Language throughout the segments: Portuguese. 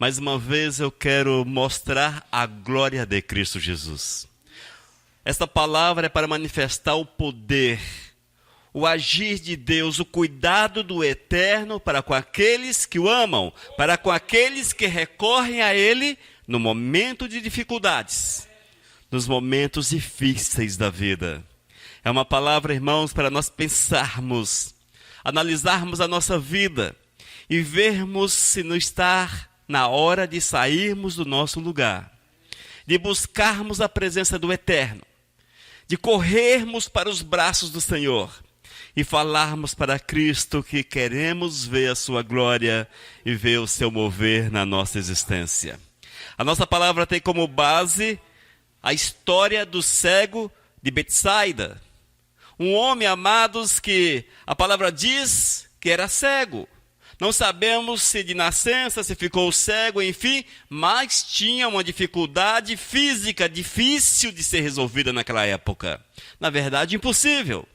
Mais uma vez eu quero mostrar a glória de Cristo Jesus. Esta palavra é para manifestar o poder, o agir de Deus, o cuidado do Eterno para com aqueles que o amam, para com aqueles que recorrem a Ele no momento de dificuldades, nos momentos difíceis da vida. É uma palavra, irmãos, para nós pensarmos, analisarmos a nossa vida e vermos se não está na hora de sairmos do nosso lugar, de buscarmos a presença do Eterno, de corrermos para os braços do Senhor e falarmos para Cristo que queremos ver a sua glória e ver o seu mover na nossa existência. A nossa palavra tem como base a história do cego de Betsaida. Um homem, amados, que a palavra diz que era cego. Não sabemos se de nascença, se ficou cego, enfim, mas tinha uma dificuldade física difícil de ser resolvida naquela época. Na verdade, impossível.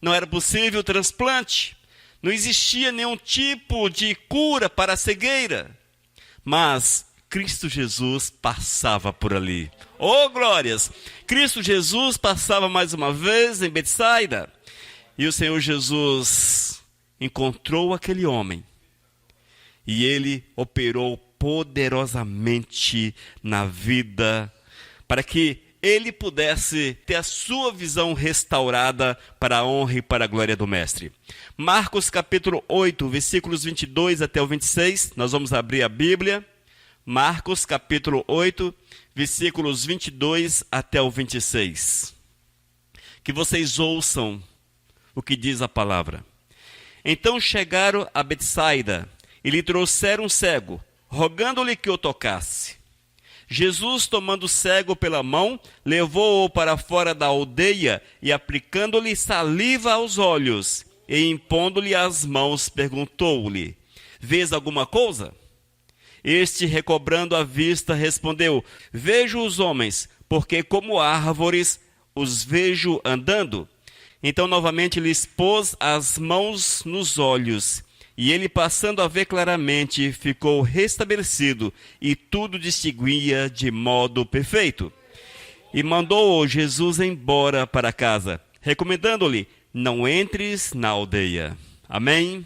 Não era possível o transplante. Não existia nenhum tipo de cura para a cegueira. Mas Cristo Jesus passava por ali. Oh, glórias! Cristo Jesus passava mais uma vez em Betsaida. E o Senhor Jesus encontrou aquele homem. E ele operou poderosamente na vida, para que ele pudesse ter a sua visão restaurada para a honra e para a glória do Mestre. Marcos capítulo 8, versículos 22 até o 26, nós vamos abrir a Bíblia. Marcos capítulo 8, versículos 22 até o 26. Que vocês ouçam o que diz a palavra. Então chegaram a Betsaida, e lhe trouxeram um cego, rogando-lhe que o tocasse. Jesus, tomando o cego pela mão, levou-o para fora da aldeia e, aplicando-lhe saliva aos olhos, e impondo-lhe as mãos, perguntou-lhe: vês alguma coisa? Este, recobrando a vista, respondeu: vejo os homens, porque como árvores os vejo andando. Então novamente lhes pôs as mãos nos olhos, e ele, passando a ver claramente, ficou restabelecido, e tudo distinguia de modo perfeito. E mandou Jesus embora para casa, recomendando-lhe: não entres na aldeia. Amém?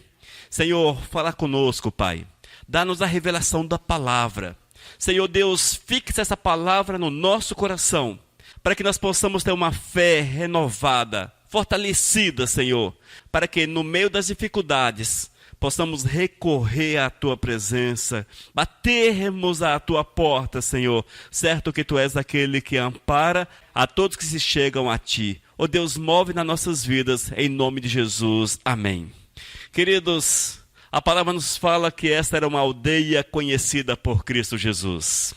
Senhor, fala conosco, Pai. Dá-nos a revelação da palavra. Senhor Deus, fixe essa palavra no nosso coração, para que nós possamos ter uma fé renovada, fortalecida, Senhor, para que no meio das dificuldades possamos recorrer à Tua presença, batermos à Tua porta, Senhor, certo que Tu és aquele que ampara a todos que se chegam a Ti. Ó Deus, move nas nossas vidas, em nome de Jesus. Amém. Queridos, a palavra nos fala que esta era uma aldeia conhecida por Cristo Jesus.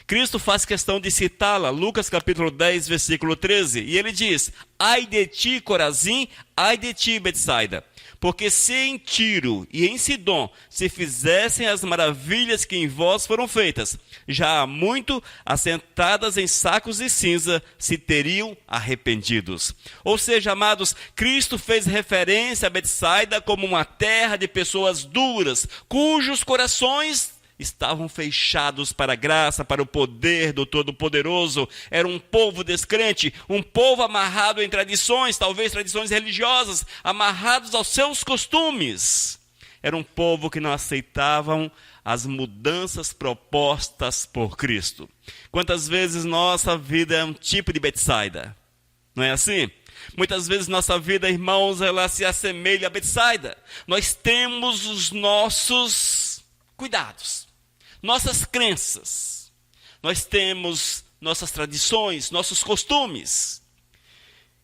Cristo faz questão de citá-la, Lucas capítulo 10, versículo 13, e ele diz: ai de ti, Corazim, ai de ti, Betsaida. Porque se em Tiro e em Sidom se fizessem as maravilhas que em vós foram feitas, já há muito, assentadas em sacos de cinza, se teriam arrependidos. Ou seja, amados, Cristo fez referência a Betsaida como uma terra de pessoas duras, cujos corações estavam fechados para a graça, para o poder do Todo-Poderoso. Era um povo descrente, um povo amarrado em tradições, talvez tradições religiosas, amarrados aos seus costumes. Era um povo que não aceitavam as mudanças propostas por Cristo. Quantas vezes nossa vida é um tipo de Betsaida? Não é assim? Muitas vezes nossa vida, irmãos, ela se assemelha a Betsaida. Nós temos os nossos cuidados, nossas crenças, nós temos nossas tradições, nossos costumes,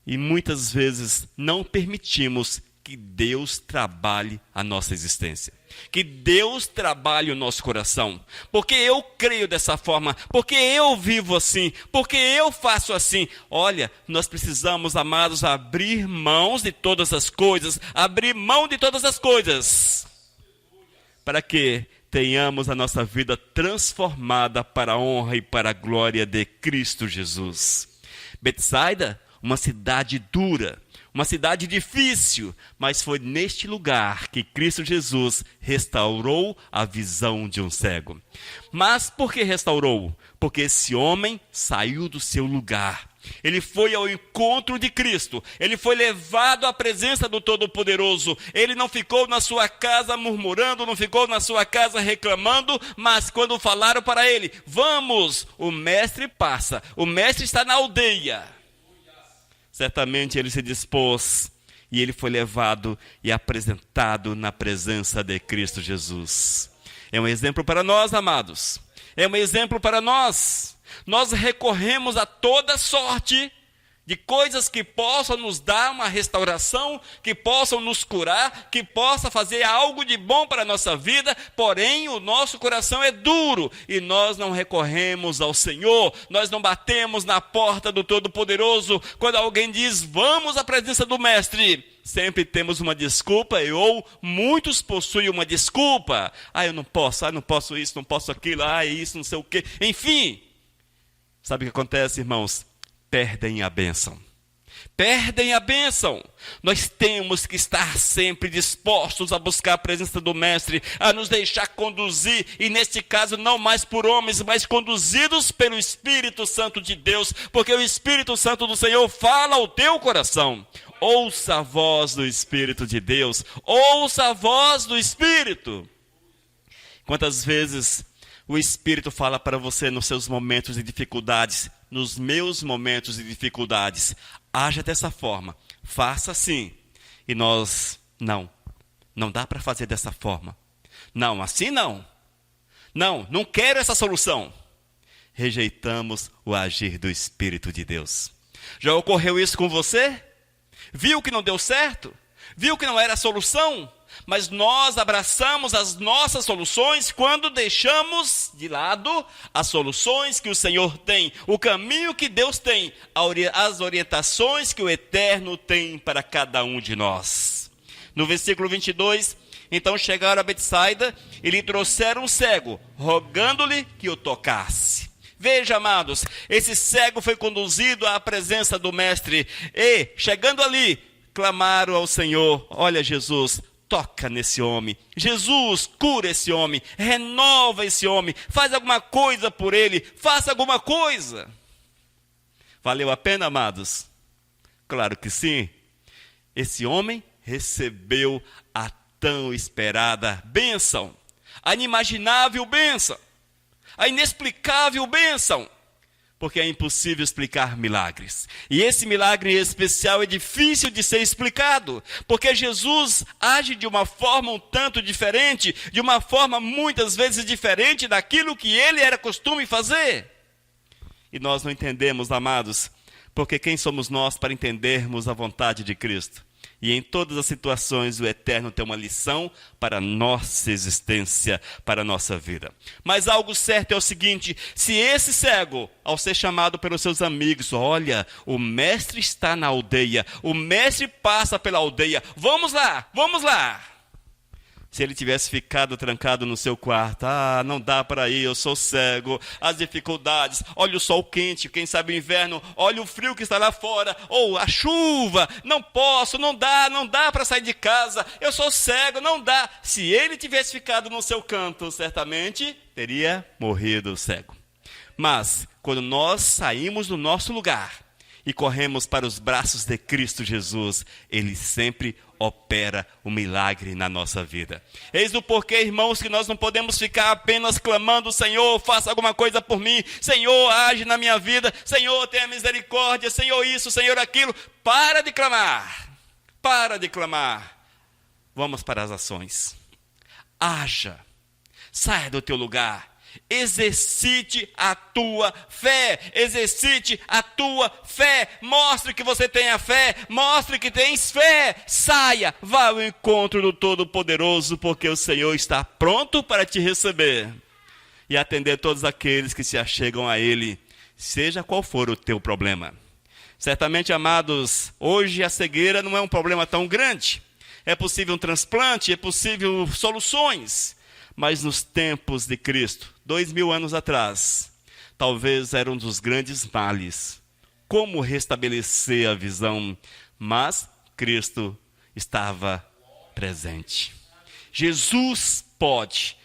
e muitas vezes não permitimos que Deus trabalhe a nossa existência, que Deus trabalhe o nosso coração, porque eu creio dessa forma, porque eu vivo assim, porque eu faço assim. Olha, nós precisamos, amados, abrir mãos de todas as coisas, abrir mão de todas as coisas, para que tenhamos a nossa vida transformada para a honra e para a glória de Cristo Jesus. Betsaida, uma cidade dura, uma cidade difícil, mas foi neste lugar que Cristo Jesus restaurou a visão de um cego. Mas por que restaurou? Porque esse homem saiu do seu lugar. Ele foi ao encontro de Cristo, ele foi levado à presença do Todo-Poderoso, ele não ficou na sua casa murmurando, não ficou na sua casa reclamando, mas quando falaram para ele, vamos, o mestre passa, o mestre está na aldeia. Certamente ele se dispôs e ele foi levado e apresentado na presença de Cristo Jesus. É um exemplo para nós, amados, é um exemplo para nós. Nós recorremos a toda sorte de coisas que possam nos dar uma restauração, que possam nos curar, que possa fazer algo de bom para a nossa vida, porém o nosso coração é duro e nós não recorremos ao Senhor, nós não batemos na porta do Todo-Poderoso. Quando alguém diz, vamos à presença do Mestre, sempre temos uma desculpa, ou muitos possuem uma desculpa. Eu não posso isso, não posso aquilo, isso, não sei o quê, enfim. Sabe o que acontece, irmãos? Perdem a bênção. Perdem a bênção. Nós temos que estar sempre dispostos a buscar a presença do Mestre, a nos deixar conduzir, e neste caso não mais por homens, mas conduzidos pelo Espírito Santo de Deus, porque o Espírito Santo do Senhor fala ao teu coração. Ouça a voz do Espírito de Deus, ouça a voz do Espírito. Quantas vezes o Espírito fala para você nos seus momentos de dificuldades, nos meus momentos de dificuldades, haja dessa forma, faça assim. E nós, não dá para fazer dessa forma. Não, assim não. Não quero essa solução. Rejeitamos o agir do Espírito de Deus. Já ocorreu isso com você? Viu que não deu certo? Viu que não era a solução? Mas nós abraçamos as nossas soluções quando deixamos de lado as soluções que o Senhor tem, o caminho que Deus tem, as orientações que o Eterno tem para cada um de nós. No versículo 22, então chegaram a Betsaida e lhe trouxeram um cego, rogando-lhe que o tocasse. Veja, amados, esse cego foi conduzido à presença do Mestre e, chegando ali, clamaram ao Senhor, olha Jesus, toca nesse homem, Jesus, cura esse homem, renova esse homem, faz alguma coisa por ele, faça alguma coisa. Valeu a pena, amados? Claro que sim. Esse homem recebeu a tão esperada bênção, a inimaginável bênção, a inexplicável bênção, porque é impossível explicar milagres. E esse milagre em especial é difícil de ser explicado, porque Jesus age de uma forma um tanto diferente, de uma forma muitas vezes diferente daquilo que ele era costume fazer. E nós não entendemos, amados, porque quem somos nós para entendermos a vontade de Cristo? E em todas as situações o Eterno tem uma lição para a nossa existência, para a nossa vida. Mas algo certo é o seguinte, se esse cego, ao ser chamado pelos seus amigos, olha, o mestre está na aldeia, o mestre passa pela aldeia, vamos lá, vamos lá. Se ele tivesse ficado trancado no seu quarto, não dá para ir, eu sou cego, as dificuldades, olha o sol quente, quem sabe o inverno, olha o frio que está lá fora, ou a chuva, não posso, não dá para sair de casa, eu sou cego, não dá. Se ele tivesse ficado no seu canto, certamente teria morrido cego. Mas, quando nós saímos do nosso lugar e corremos para os braços de Cristo Jesus, ele sempre opera o milagre na nossa vida. Eis o porquê, irmãos, que nós não podemos ficar apenas clamando, Senhor, faça alguma coisa por mim, Senhor, age na minha vida, Senhor, tenha misericórdia, Senhor isso, Senhor aquilo. Para de clamar, vamos para as ações. Haja, saia do teu lugar, exercite a tua fé, mostre que você tem a fé, mostre que tens fé, saia, vá ao encontro do Todo-Poderoso, porque o Senhor está pronto para te receber e atender todos aqueles que se achegam a Ele, seja qual for o teu problema. Certamente, amados, hoje a cegueira não é um problema tão grande, é possível um transplante, é possível soluções. Mas nos tempos de Cristo, 2000 anos atrás, talvez era um dos grandes males. Como restabelecer a visão? Mas Cristo estava presente. Jesus pode,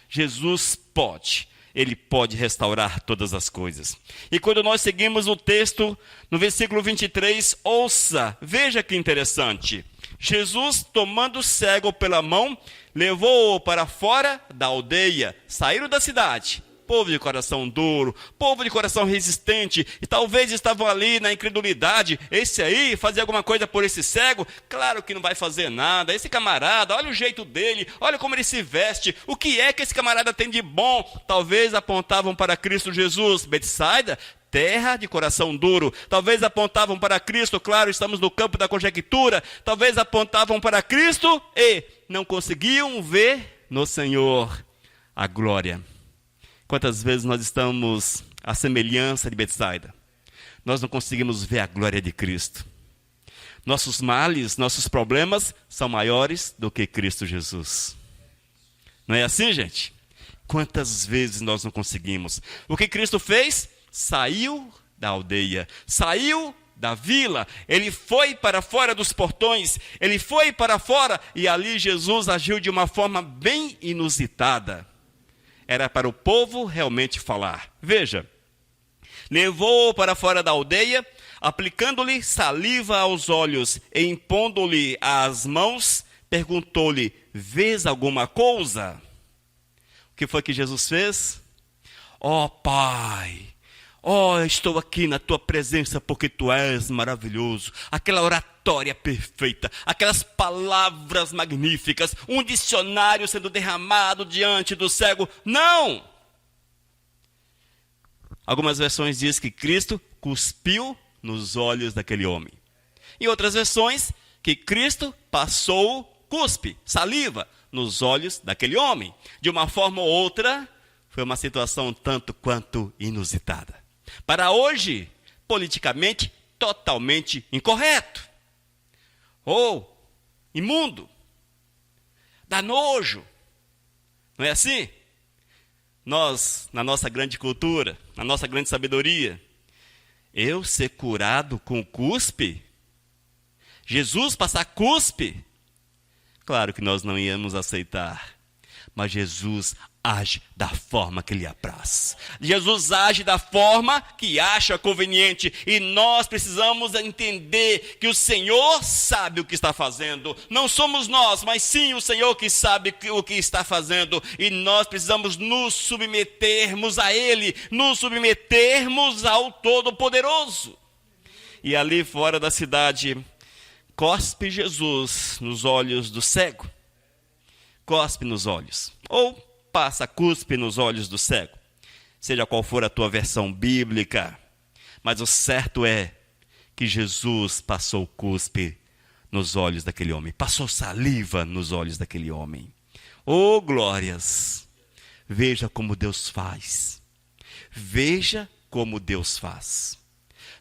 Ele pode restaurar todas as coisas. E quando nós seguimos o texto, no versículo 23, ouça, veja que interessante. Jesus, tomando o cego pela mão, levou-o para fora da aldeia, saíram da cidade. Povo de coração duro, povo de coração resistente, e talvez estavam ali na incredulidade. Esse aí, fazer alguma coisa por esse cego? Claro que não vai fazer nada. Esse camarada, olha o jeito dele, olha como ele se veste. O que é que esse camarada tem de bom? Talvez apontavam para Cristo Jesus. Betsaida, terra de coração duro. Talvez apontavam para Cristo, claro, estamos no campo da conjectura. Talvez apontavam para Cristo e não conseguiam ver no Senhor a glória. Quantas vezes nós estamos à semelhança de Betsaida? Nós não conseguimos ver a glória de Cristo. Nossos males, nossos problemas são maiores do que Cristo Jesus. Não é assim, gente? Quantas vezes nós não conseguimos? O que Cristo fez? Saiu da aldeia, saiu da vila, ele foi para fora dos portões, ele foi para fora e ali Jesus agiu de uma forma bem inusitada. Era para o povo realmente falar. Veja, levou-o para fora da aldeia, aplicando-lhe saliva aos olhos e impondo-lhe as mãos, perguntou-lhe, vês alguma coisa? O que foi que Jesus fez? Ó Pai, estou aqui na tua presença porque tu és maravilhoso. Aquela oratória perfeita, aquelas palavras magníficas, um dicionário sendo derramado diante do cego. Não! Algumas versões dizem que Cristo cuspiu nos olhos daquele homem. Em outras versões, que Cristo passou cuspe, saliva, nos olhos daquele homem. De uma forma ou outra, foi uma situação tanto quanto inusitada. Para hoje, politicamente, totalmente incorreto. Ou imundo. Dá nojo. Não é assim? Nós, na nossa grande cultura, na nossa grande sabedoria, eu ser curado com cuspe? Jesus passar cuspe? Claro que nós não íamos aceitar. Mas Jesus age da forma que lhe apraz. Jesus age da forma que acha conveniente. E nós precisamos entender que o Senhor sabe o que está fazendo. Não somos nós, mas sim o Senhor que sabe o que está fazendo. E nós precisamos nos submetermos a Ele, nos submetermos ao Todo-Poderoso. E ali fora da cidade, cospe Jesus nos olhos do cego. Cospe nos olhos. Ou passa cuspe nos olhos do cego. Seja qual for a tua versão bíblica. Mas o certo é que Jesus passou cuspe nos olhos daquele homem. Passou saliva nos olhos daquele homem. Oh, glórias! Veja como Deus faz. Veja como Deus faz.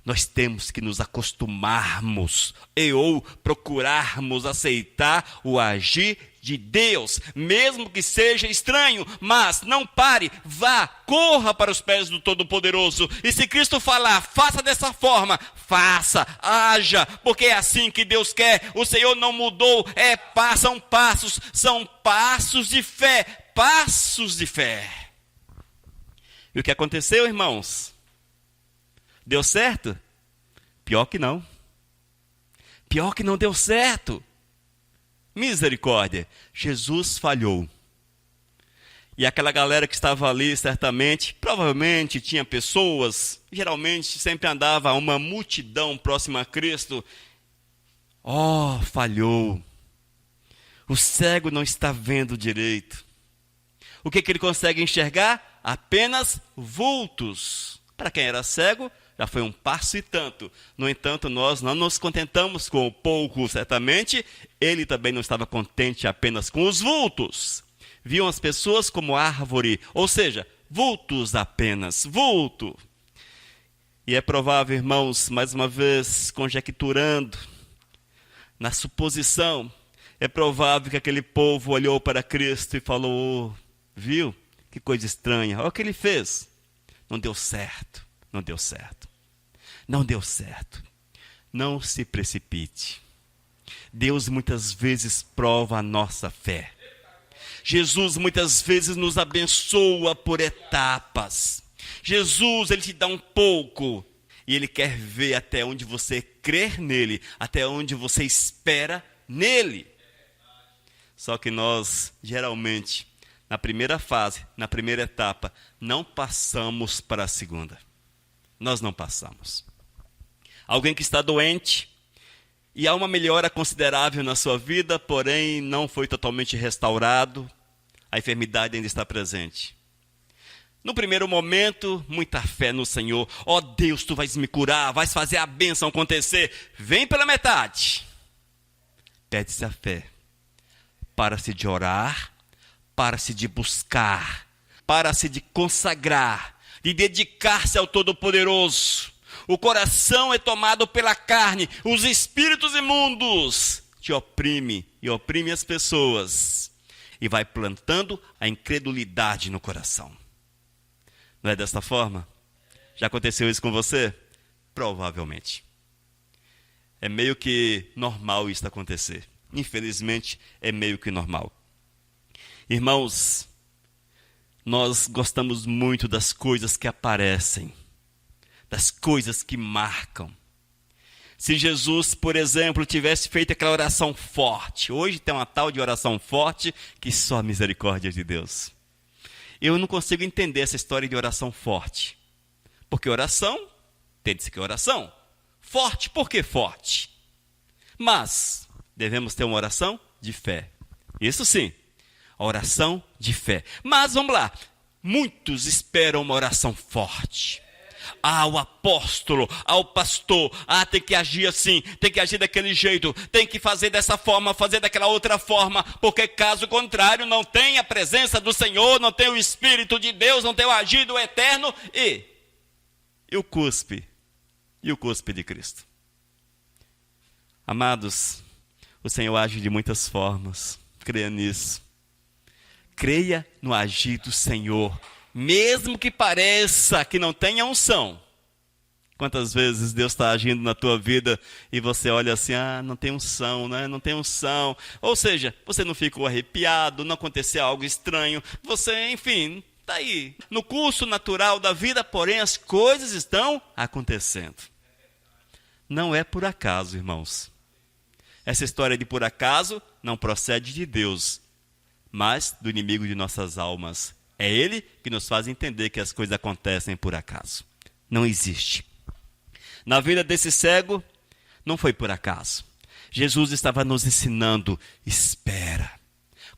Nós temos que nos acostumarmos ou procurarmos aceitar o agir de Deus, mesmo que seja estranho, mas não pare, vá, corra para os pés do Todo-Poderoso. E se Cristo falar, faça dessa forma, faça, haja, porque é assim que Deus quer. O Senhor não mudou, são passos de fé, passos de fé. E o que aconteceu, irmãos? Deu certo? Pior que não. Pior que não deu certo. Misericórdia. Jesus falhou. E aquela galera que estava ali, certamente, provavelmente tinha pessoas, geralmente sempre andava uma multidão próxima a Cristo. Falhou. O cego não está vendo direito. O que ele consegue enxergar? Apenas vultos. Para quem era cego, já foi um passo e tanto. No entanto, nós não nos contentamos com o pouco, certamente. Ele também não estava contente apenas com os vultos. Viam as pessoas como árvore, ou seja, vultos apenas, vulto. E é provável, irmãos, mais uma vez, conjecturando, na suposição, é provável que aquele povo olhou para Cristo e falou, viu? Que coisa estranha, olha o que ele fez. Não deu certo, não deu certo. Não deu certo. Não se precipite. Deus muitas vezes prova a nossa fé. Jesus muitas vezes nos abençoa por etapas. Jesus, ele te dá um pouco e ele quer ver até onde você crer nele, até onde você espera nele. Só que nós, geralmente, na primeira fase, na primeira etapa, não passamos para a segunda. Nós não passamos. Alguém que está doente e há uma melhora considerável na sua vida, porém não foi totalmente restaurado, a enfermidade ainda está presente. No primeiro momento, muita fé no Senhor. Ó Deus, tu vais me curar, vais fazer a bênção acontecer. Vem pela metade. Pede-se a fé. Para-se de orar, para-se de buscar, para-se de consagrar, de dedicar-se ao Todo-Poderoso. O coração é tomado pela carne, os espíritos imundos te oprimem e oprimem as pessoas. E vai plantando a incredulidade no coração. Não é desta forma? Já aconteceu isso com você? Provavelmente. É meio que normal isso acontecer. Infelizmente, é meio que normal. Irmãos, nós gostamos muito das coisas que aparecem, das coisas que marcam. Se Jesus, por exemplo, tivesse feito aquela oração forte, hoje tem uma tal de oração forte que só a misericórdia de Deus. Eu não consigo entender essa história de oração forte. Porque oração, entende-se que é oração. Forte, por que forte? Mas devemos ter uma oração de fé. Isso sim, a oração de fé. Mas vamos lá, muitos esperam uma oração forte. O apóstolo, o pastor, tem que agir assim, tem que agir daquele jeito, tem que fazer dessa forma, fazer daquela outra forma, porque caso contrário não tem a presença do Senhor, não tem o Espírito de Deus, não tem o agir do Eterno e o cuspe de Cristo. Amados, o Senhor age de muitas formas, creia nisso. Creia no agir do Senhor. Mesmo que pareça que não tenha unção. Quantas vezes Deus está agindo na tua vida e você olha assim, não tem unção, né? Não tem unção. Ou seja, você não ficou arrepiado, não aconteceu algo estranho. Você, enfim, está aí. No curso natural da vida, porém, as coisas estão acontecendo. Não é por acaso, irmãos. Essa história de por acaso não procede de Deus, mas do inimigo de nossas almas. É ele que nos faz entender que as coisas acontecem por acaso. Não existe. Na vida desse cego, não foi por acaso. Jesus estava nos ensinando, espera,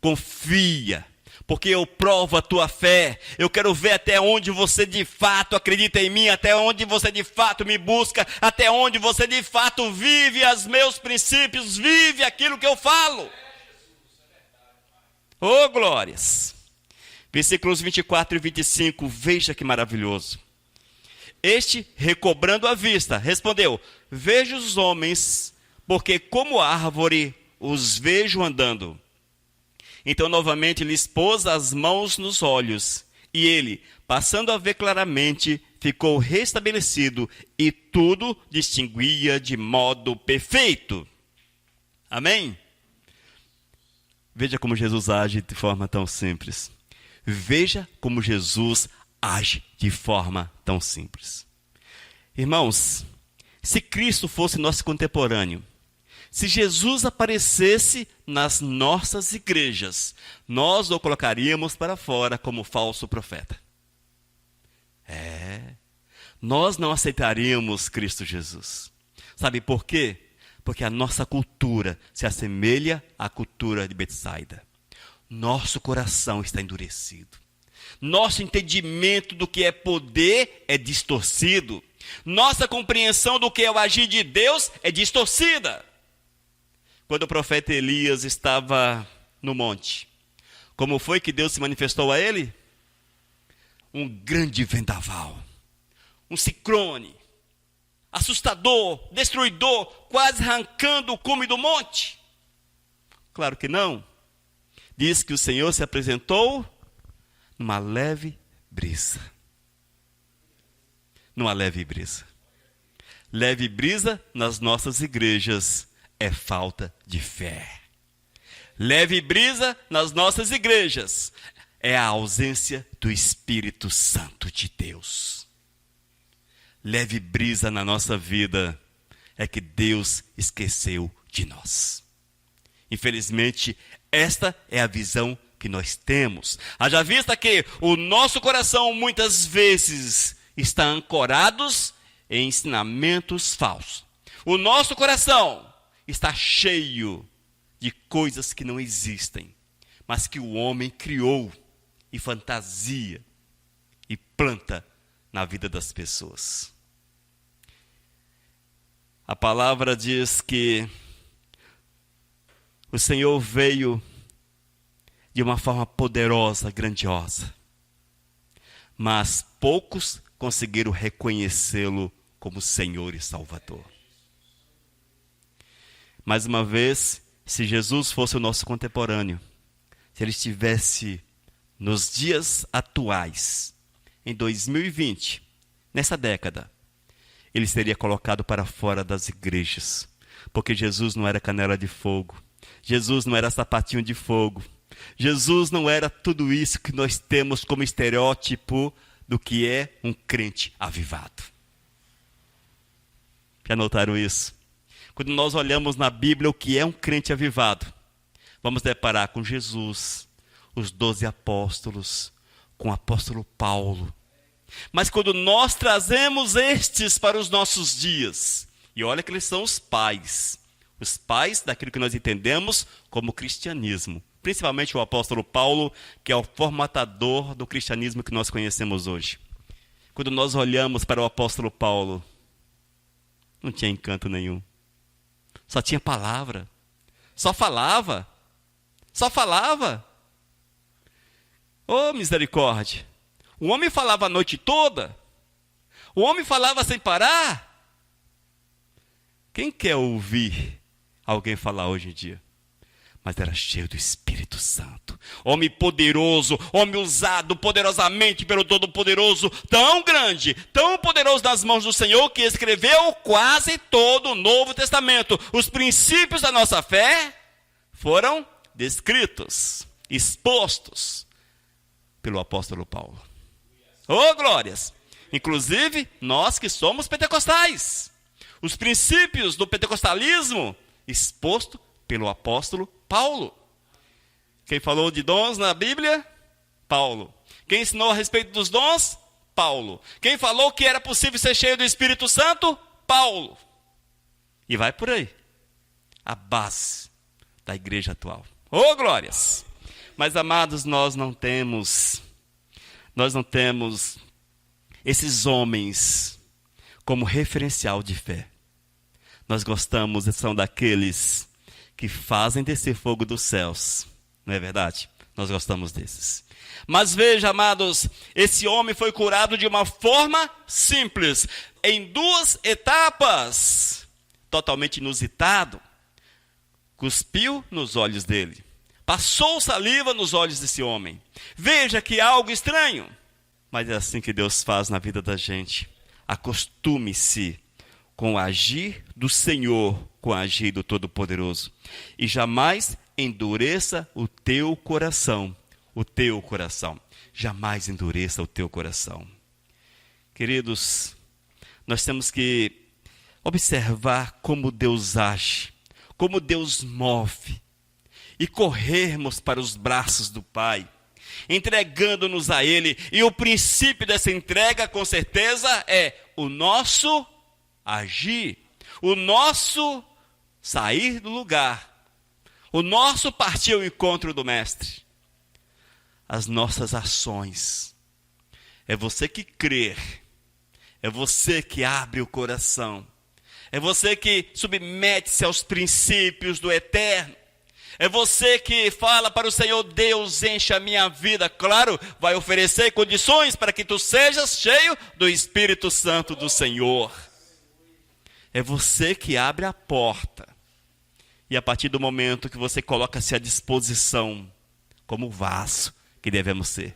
confia, porque eu provo a tua fé. Eu quero ver até onde você de fato acredita em mim, até onde você de fato me busca, até onde você de fato vive os meus princípios, vive aquilo que eu falo. Oh, glórias! Versículos 24 e 25, veja que maravilhoso. Este, recobrando a vista, respondeu, vejo os homens, porque como árvore os vejo andando. Então novamente lhes pôs as mãos nos olhos, e ele, passando a ver claramente, ficou restabelecido, e tudo distinguia de modo perfeito. Amém? Veja como Jesus age de forma tão simples. Veja como Jesus age de forma tão simples. Irmãos, se Cristo fosse nosso contemporâneo, se Jesus aparecesse nas nossas igrejas, nós o colocaríamos para fora como falso profeta. Nós não aceitaríamos Cristo Jesus. Sabe por quê? Porque a nossa cultura se assemelha à cultura de Betsaida. Nosso coração está endurecido. Nosso entendimento do que é poder é distorcido. Nossa compreensão do que é o agir de Deus é distorcida. Quando o profeta Elias estava no monte, como foi que Deus se manifestou a ele? Um grande vendaval, um ciclone, assustador, destruidor, quase arrancando o cume do monte. Claro que não. Diz que o Senhor se apresentou numa leve brisa. Numa leve brisa. Leve brisa nas nossas igrejas é falta de fé. Leve brisa nas nossas igrejas é a ausência do Espírito Santo de Deus. Leve brisa na nossa vida é que Deus esqueceu de nós. Infelizmente, esta é a visão que nós temos. Haja vista que o nosso coração muitas vezes está ancorado em ensinamentos falsos. O nosso coração está cheio de coisas que não existem, mas que o homem criou e fantasia e planta na vida das pessoas. A palavra diz que o Senhor veio de uma forma poderosa, grandiosa, mas poucos conseguiram reconhecê-lo como Senhor e Salvador. Mais uma vez, se Jesus fosse o nosso contemporâneo, se ele estivesse nos dias atuais, em 2020, nessa década, ele seria colocado para fora das igrejas, porque Jesus não era canela de fogo, Jesus não era sapatinho de fogo, Jesus não era tudo isso que nós temos como estereótipo do que é um crente avivado. Já notaram isso? Quando nós olhamos na Bíblia o que é um crente avivado, vamos deparar com Jesus, os 12 apóstolos, com o apóstolo Paulo. Mas quando nós trazemos estes para os nossos dias, e olha que eles são os pais daquilo que nós entendemos como cristianismo, principalmente o apóstolo Paulo, que é o formatador do cristianismo que nós conhecemos hoje. Quando nós olhamos para o apóstolo Paulo, não tinha encanto nenhum. Só tinha palavra. Só falava. Oh, misericórdia. O homem falava a noite toda. O homem falava sem parar. Quem quer ouvir alguém falar hoje em dia? Mas era cheio do Espírito Santo. Homem poderoso, homem usado poderosamente pelo Todo-Poderoso, tão grande, tão poderoso nas mãos do Senhor, que escreveu quase todo o Novo Testamento. Os princípios da nossa fé foram descritos, expostos pelo apóstolo Paulo. Oh, glórias! Inclusive, nós que somos pentecostais. Os princípios do pentecostalismo exposto pelo apóstolo Paulo. Quem falou de dons na Bíblia? Paulo. Quem ensinou a respeito dos dons? Paulo. Quem falou que era possível ser cheio do Espírito Santo? Paulo. E vai por aí. A base da igreja atual. Oh, glórias! Mas, amados, nós não temos esses homens como referencial de fé. Nós gostamos, são daqueles que fazem descer fogo dos céus. Não é verdade? Nós gostamos desses. Mas veja, amados, esse homem foi curado de uma forma simples, em 2 etapas, totalmente inusitado. Cuspiu nos olhos dele. Passou saliva nos olhos desse homem. Veja que é algo estranho. Mas é assim que Deus faz na vida da gente. Acostume-se com o agir do Senhor, com o agir do Todo-Poderoso. E jamais endureça o teu coração. O teu coração. Jamais endureça o teu coração. Queridos, nós temos que observar como Deus age, como Deus move, e corrermos para os braços do Pai, entregando-nos a Ele. E o princípio dessa entrega, com certeza, é o nosso agir, o nosso sair do lugar, o nosso partir ao encontro do Mestre. As nossas ações. É você que crê, é você que abre o coração, é você que submete-se aos princípios do eterno. É você que fala para o Senhor: Deus, enche a minha vida. Claro, vai oferecer condições para que tu sejas cheio do Espírito Santo do Senhor. É você que abre a porta. E a partir do momento que você coloca-se à disposição, como vaso que devemos ser,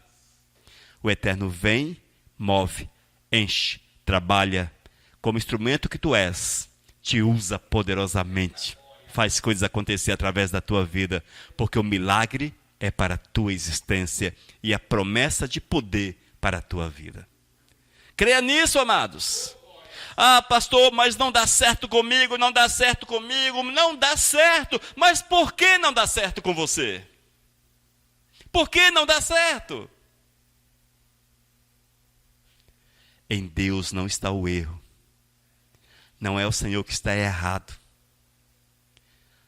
o Eterno vem, move, enche, trabalha, como instrumento que tu és, te usa poderosamente. faz coisas acontecer através da tua vida, porque o milagre é para a tua existência e a promessa de poder para a tua vida. Creia nisso, amados. Ah, pastor, mas não dá certo comigo, não dá certo comigo, não dá certo. Mas por que não dá certo com você? Por que não dá certo? Em Deus não está o erro. Não é o Senhor que está errado.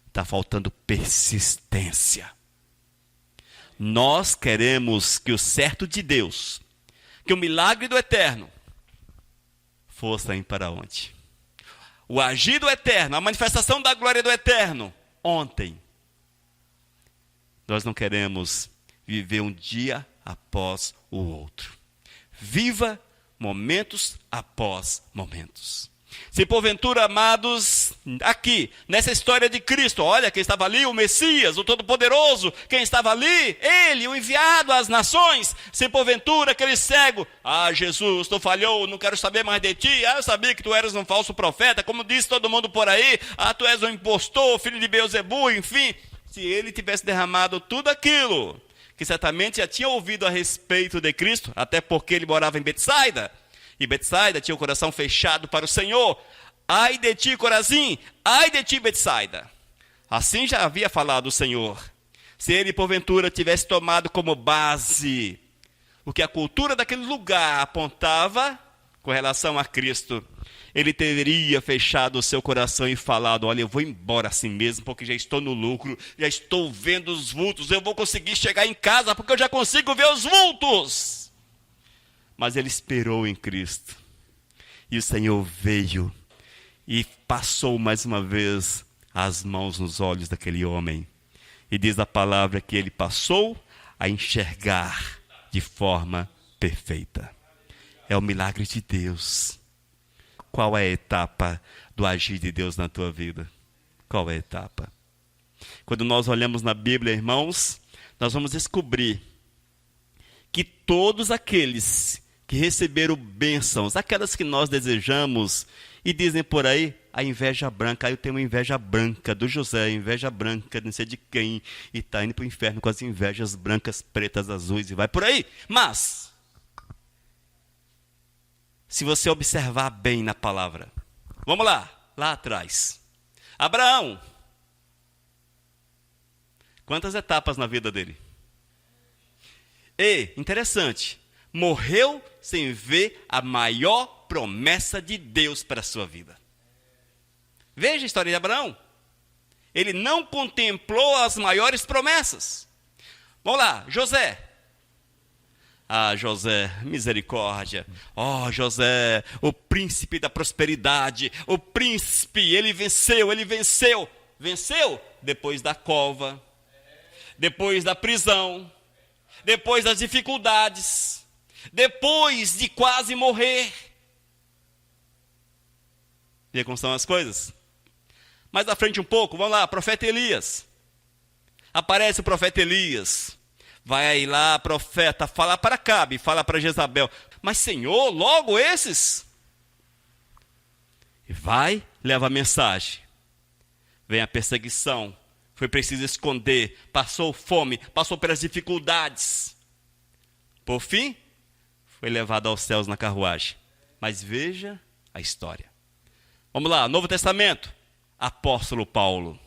Está faltando persistência. Nós queremos que o certo de Deus, que o milagre do eterno, fossem para onde? O agir do eterno, a manifestação da glória do eterno, ontem. Nós não queremos viver um dia após o outro. Viva momentos após momentos. Se porventura, amados, aqui, nessa história de Cristo, olha quem estava ali, o Messias, o Todo-Poderoso, quem estava ali, ele, o enviado às nações. Se porventura aquele cego, Jesus, tu falhou, não quero saber mais de ti, eu sabia que tu eras um falso profeta, como disse todo mundo por aí, tu és um impostor, filho de Beelzebu, enfim. Se ele tivesse derramado tudo aquilo, que certamente já tinha ouvido a respeito de Cristo, até porque ele morava em Betsaida, e Betsaida tinha o coração fechado para o Senhor. Ai de ti, Corazim, ai de ti, Betsaida. Assim já havia falado o Senhor. Se ele, porventura, tivesse tomado como base o que a cultura daquele lugar apontava com relação a Cristo, ele teria fechado o seu coração e falado: olha, eu vou embora assim mesmo, porque já estou no lucro, já estou vendo os vultos, eu vou conseguir chegar em casa, porque eu já consigo ver os vultos. Mas ele esperou em Cristo. E o Senhor veio e passou mais uma vez as mãos nos olhos daquele homem. E diz a palavra que ele passou a enxergar de forma perfeita. É o milagre de Deus. Qual é a etapa do agir de Deus na tua vida? Qual é a etapa? Quando nós olhamos na Bíblia, irmãos, nós vamos descobrir que todos aqueles que receberam bênçãos, aquelas que nós desejamos, e dizem por aí, a inveja branca, eu tenho uma inveja branca do José, inveja branca de não sei de quem, e está indo para o inferno com as invejas brancas, pretas, azuis, e vai por aí. Mas, se você observar bem na palavra, vamos lá atrás, Abraão, quantas etapas na vida dele? E, interessante, morreu sem ver a maior promessa de Deus para a sua vida. Veja a história de Abraão. Ele não contemplou as maiores promessas. Vamos lá, José. José, misericórdia. José, o príncipe da prosperidade. O príncipe, ele venceu. Venceu depois da cova, depois da prisão, depois das dificuldades, depois de quase morrer. Vê como são as coisas? Mais à frente um pouco, vamos lá, profeta Elias. Aparece o profeta Elias. Vai lá, profeta, fala para Acabe, fala para Jezabel. Mas Senhor, logo esses? E vai, leva a mensagem. Vem a perseguição. Foi preciso esconder, passou fome, passou pelas dificuldades. Por fim, foi levado aos céus na carruagem. Mas veja a história. Vamos lá, Novo Testamento. Apóstolo Paulo.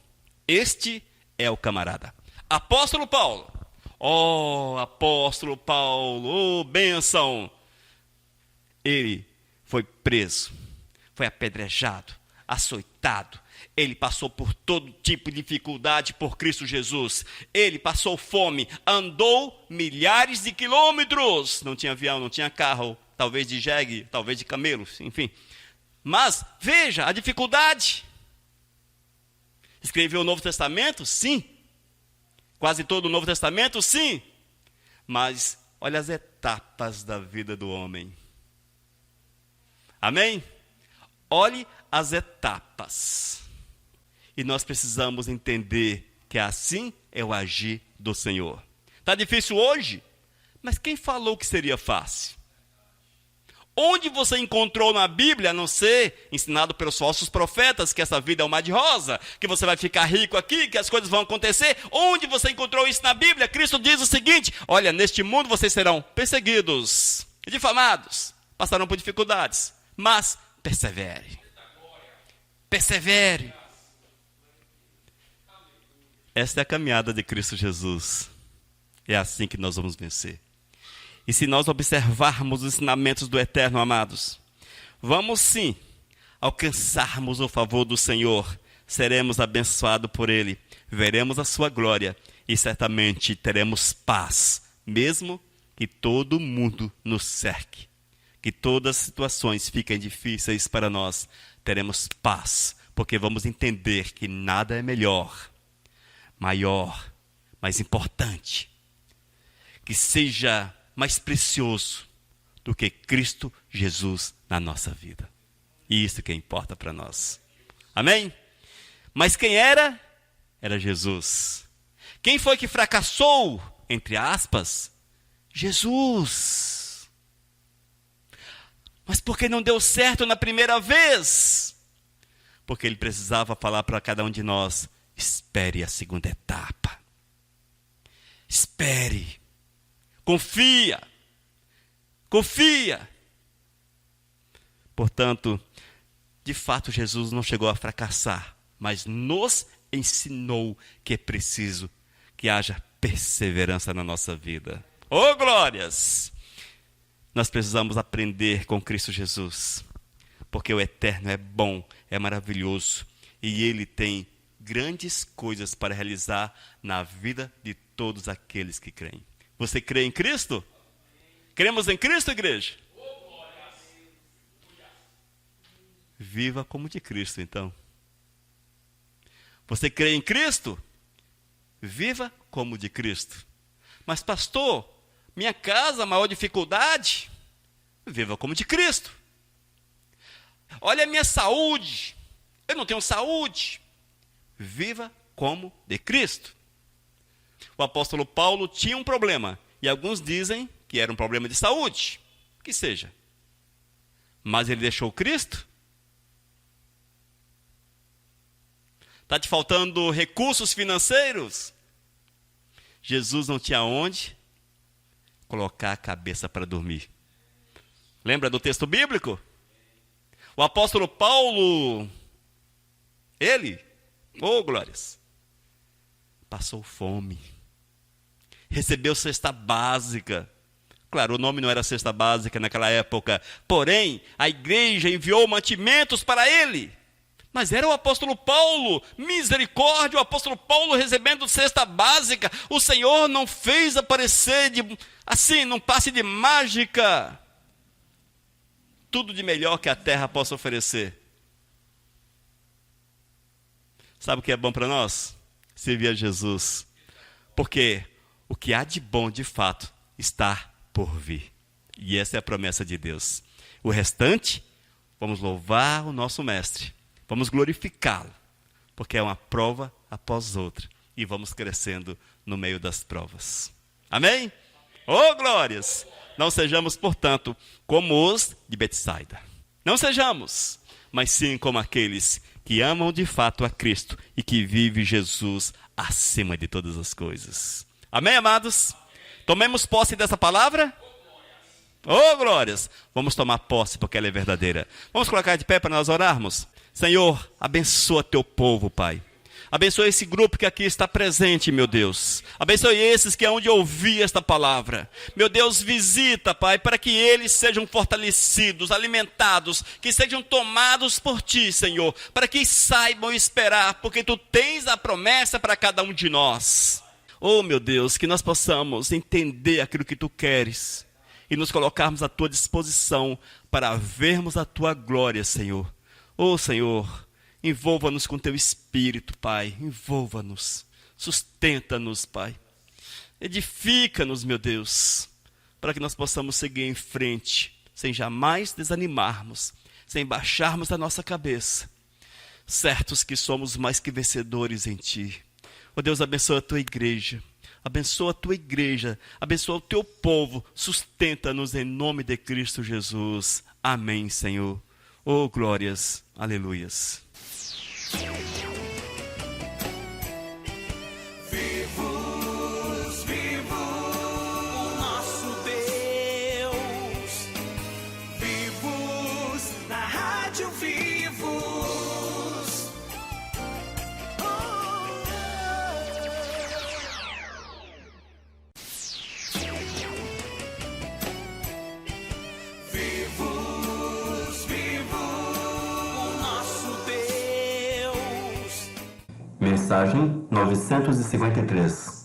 Este é o camarada. Apóstolo Paulo. Apóstolo Paulo, bênção. Ele foi preso, foi apedrejado, açoitado. Ele passou por todo tipo de dificuldade por Cristo Jesus. Ele passou fome, andou milhares de quilômetros. Não tinha avião, não tinha carro, talvez de jegue, talvez de camelos, enfim. Mas veja a dificuldade. Escreveu o Novo Testamento? Sim. Quase todo o Novo Testamento? Sim. Mas olha as etapas da vida do homem. Amém? Olhe as etapas. E nós precisamos entender que assim é o agir do Senhor. Está difícil hoje? Mas quem falou que seria fácil? Onde você encontrou na Bíblia, a não ser ensinado pelos falsos profetas, que essa vida é um mar de rosa, que você vai ficar rico aqui, que as coisas vão acontecer? Onde você encontrou isso na Bíblia? Cristo diz o seguinte: olha, neste mundo vocês serão perseguidos, difamados, passarão por dificuldades, mas persevere. Persevere. Esta é a caminhada de Cristo Jesus. É assim que nós vamos vencer. E se nós observarmos os ensinamentos do Eterno, amados, vamos sim alcançarmos o favor do Senhor, seremos abençoados por Ele, veremos a sua glória e certamente teremos paz, mesmo que todo mundo nos cerque, que todas as situações fiquem difíceis para nós, teremos paz, porque vamos entender que nada é melhor, maior, mais importante, que seja mais precioso do que Cristo Jesus na nossa vida. E isso que importa para nós. Amém? Mas quem era? Era Jesus. Quem foi que fracassou? Entre aspas, Jesus. Mas por que não deu certo na primeira vez? Porque ele precisava falar para cada um de nós: espere a segunda etapa. Espere. Confia. Confia. Portanto, de fato, Jesus não chegou a fracassar, mas nos ensinou que é preciso que haja perseverança na nossa vida. Oh, glórias! Nós precisamos aprender com Cristo Jesus, porque o Eterno é bom, é maravilhoso, e Ele tem grandes coisas para realizar na vida de todos aqueles que creem. Você crê em Cristo? Cremos em Cristo, igreja? Viva como de Cristo, então. Você crê em Cristo? Viva como de Cristo. Mas, pastor, minha casa, a maior dificuldade? Viva como de Cristo. Olha a minha saúde. Eu não tenho saúde. Viva como de Cristo. O apóstolo Paulo tinha um problema, e alguns dizem que era um problema de saúde, que seja. Mas ele deixou Cristo? Está te faltando recursos financeiros? Jesus não tinha onde colocar a cabeça para dormir. Lembra do texto bíblico? O apóstolo Paulo, ele, oh glórias, passou fome. Recebeu cesta básica. Claro, o nome não era cesta básica naquela época. Porém, a igreja enviou mantimentos para ele. Mas era o apóstolo Paulo. Misericórdia, o apóstolo Paulo recebendo cesta básica. O Senhor não fez aparecer assim, num passe de mágica, tudo de melhor que a terra possa oferecer. Sabe o que é bom para nós? Servir a Jesus. Porque o que há de bom, de fato, está por vir. E essa é a promessa de Deus. O restante, vamos louvar o nosso Mestre. Vamos glorificá-lo. Porque é uma prova após outra. E vamos crescendo no meio das provas. Amém? Oh, glórias! Não sejamos, portanto, como os de Betsaida. Não sejamos, mas sim como aqueles que amam de fato a Cristo e que vivem Jesus acima de todas as coisas. Amém, amados? Tomemos posse dessa palavra? Oh, glórias! Vamos tomar posse porque ela é verdadeira. Vamos colocar de pé para nós orarmos? Senhor, abençoa teu povo, Pai. Abençoa esse grupo que aqui está presente, meu Deus. Abençoe esses que é onde ouvir esta palavra. Meu Deus, visita, Pai, para que eles sejam fortalecidos, alimentados, que sejam tomados por Ti, Senhor, para que saibam esperar, porque Tu tens a promessa para cada um de nós. Oh, meu Deus, que nós possamos entender aquilo que Tu queres e nos colocarmos à Tua disposição para vermos a Tua glória, Senhor. Oh, Senhor, envolva-nos com Teu Espírito, Pai. Envolva-nos, sustenta-nos, Pai. Edifica-nos, meu Deus, para que nós possamos seguir em frente, sem jamais desanimarmos, sem baixarmos a nossa cabeça, certos que somos mais que vencedores em Ti. Oh Deus, abençoa a Tua igreja. abençoa a tua igreja, abençoa o teu povo, sustenta-nos em nome de Cristo Jesus. Amém, Senhor. Oh, glórias, aleluias. Vivos, vivo o nosso Deus. Vivos na rádio Vivos. Vivos, vivo o nosso Deus. Mensagem 953.